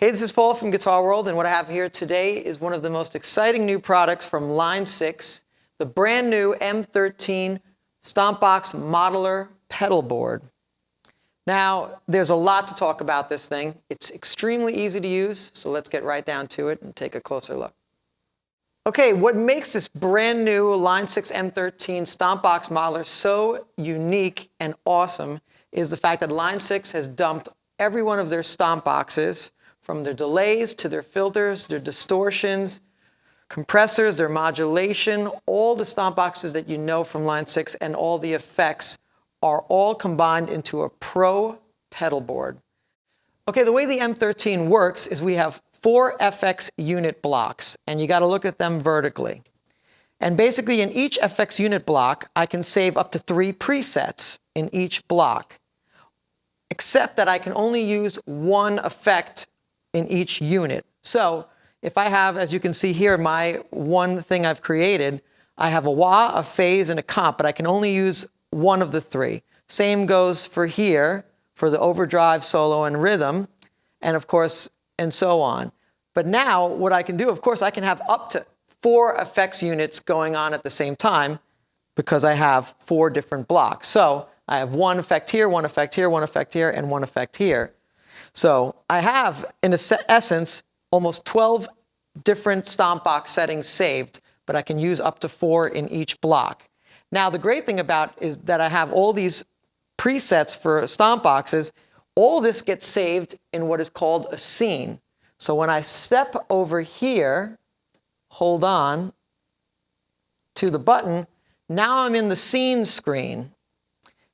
Hey, this is Paul from Guitar World, and what I have here today is one of the most exciting new products from Line6, the brand new M13 Stompbox Modeler pedal board. Now, there's a lot to talk about this thing. It's extremely easy to use, so let's get right down to it and take a closer look. Okay, what makes this brand new Line6 M13 Stompbox Modeler so unique and awesome is the fact that Line6 has dumped every one of their stomp boxes, from their delays to their filters, their distortions, compressors, their modulation, all the stomp boxes that you know from Line6 and all the effects are all combined into a pro pedal board. Okay, the way the M13 works is we have 4 FX unit blocks, and you got to look at them vertically. And basically in each FX unit block, I can save up to 3 presets in each block, except that I can only use one effect in each unit. So if I have, as you can see here, my one thing I've created, I have a wah, a phase, and a comp, but I can only use one of the 3. Same goes for here, for the overdrive, solo, and rhythm, and of course, and so on. But now, what I can do, of course, I can have up to 4 effects units going on at the same time because I have 4 different blocks. So I have one effect here, one effect here, one effect here, and one effect here. So I have, in essence, almost 12 different stomp box settings saved, but I can use up to 4 in each block. Now, the great thing about is that I have all these presets for stomp boxes. All this gets saved in what is called a scene. So when I step over here, hold on to the button, now I'm in the scene screen.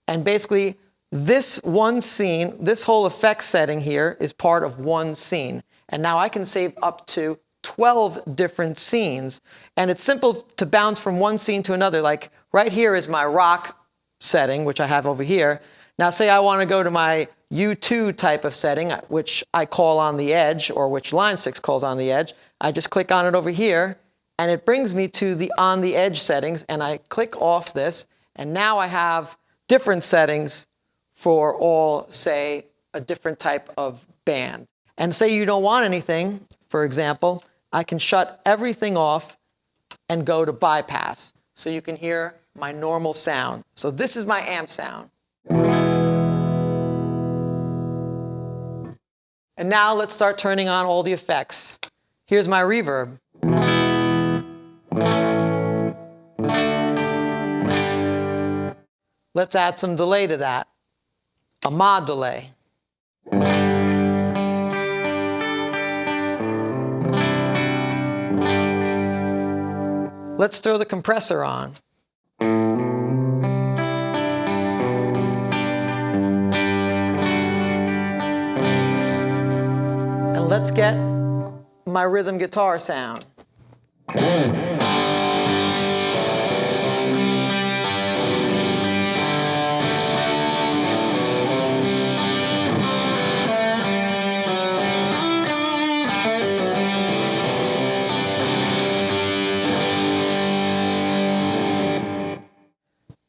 And basically, this one scene, this whole effect setting here is part of one scene. And now I can save up to 12 different scenes. And it's simple to bounce from one scene to another. Like right here is my rock setting, which I have over here. Now say I want to go to my U2 type of setting, which I call on the edge, or which Line6 calls on the edge. I just click on it over here, and it brings me to the on the edge settings, and I click off this, and now I have different settings for all, say, a different type of band. And say you don't want anything, for example, I can shut everything off and go to bypass, so you can hear my normal sound. So this is my amp sound. And now let's start turning on all the effects. Here's my reverb. Let's add some delay to that. A mod delay. Let's throw the compressor on. And let's get my rhythm guitar sound.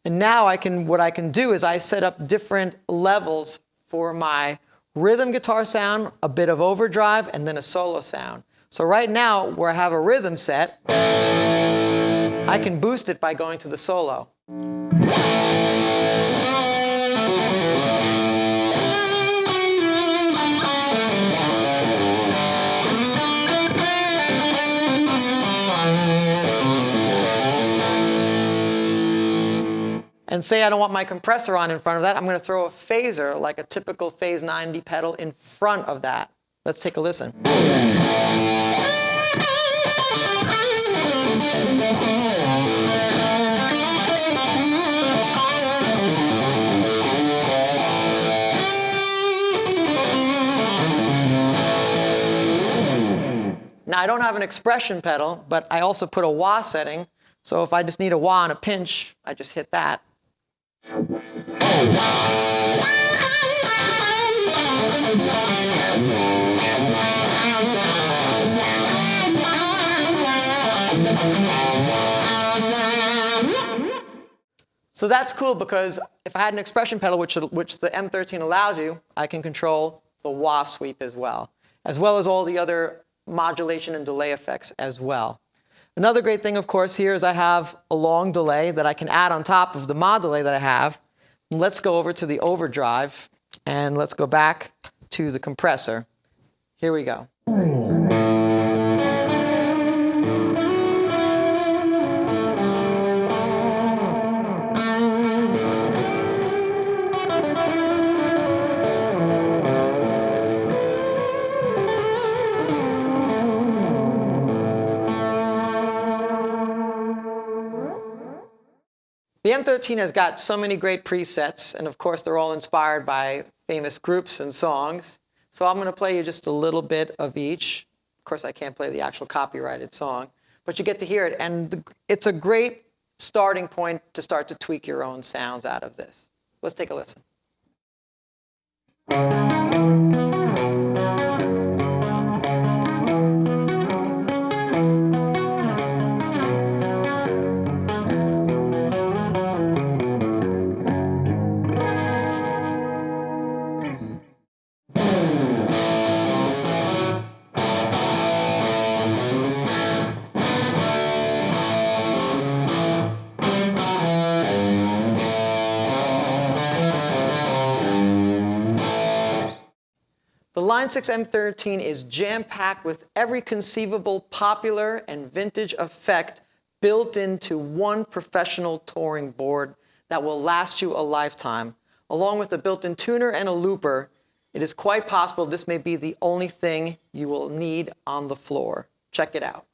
And now what I can do is I set up different levels for my rhythm guitar sound, a bit of overdrive, and then a solo sound. So right now, where I have a rhythm set, I can boost it by going to the solo. And say I don't want my compressor on in front of that, I'm going to throw a phaser, like a typical phase 90 pedal, in front of that. Let's take a listen. Now I don't have an expression pedal, but I also put a wah setting. So if I just need a wah and a pinch, I just hit that. So that's cool because if I had an expression pedal, which the M13 allows you, I can control the wah sweep as well. as well as all the other modulation and delay effects as well. Another great thing, of course, here is I have a long delay that I can add on top of the mod delay that I have. Let's go over to the overdrive, and let's go back to the compressor. Here we go. The M13 has got so many great presets, and of course they're all inspired by famous groups and songs. So I'm going to play you just a little bit of each. Of course I can't play the actual copyrighted song, but you get to hear it, and it's a great starting point to start to tweak your own sounds out of this. Let's take a listen. The Line6 M13 is jam-packed with every conceivable popular and vintage effect built into one professional touring board that will last you a lifetime. Along with a built-in tuner and a looper, it is quite possible this may be the only thing you will need on the floor. Check it out.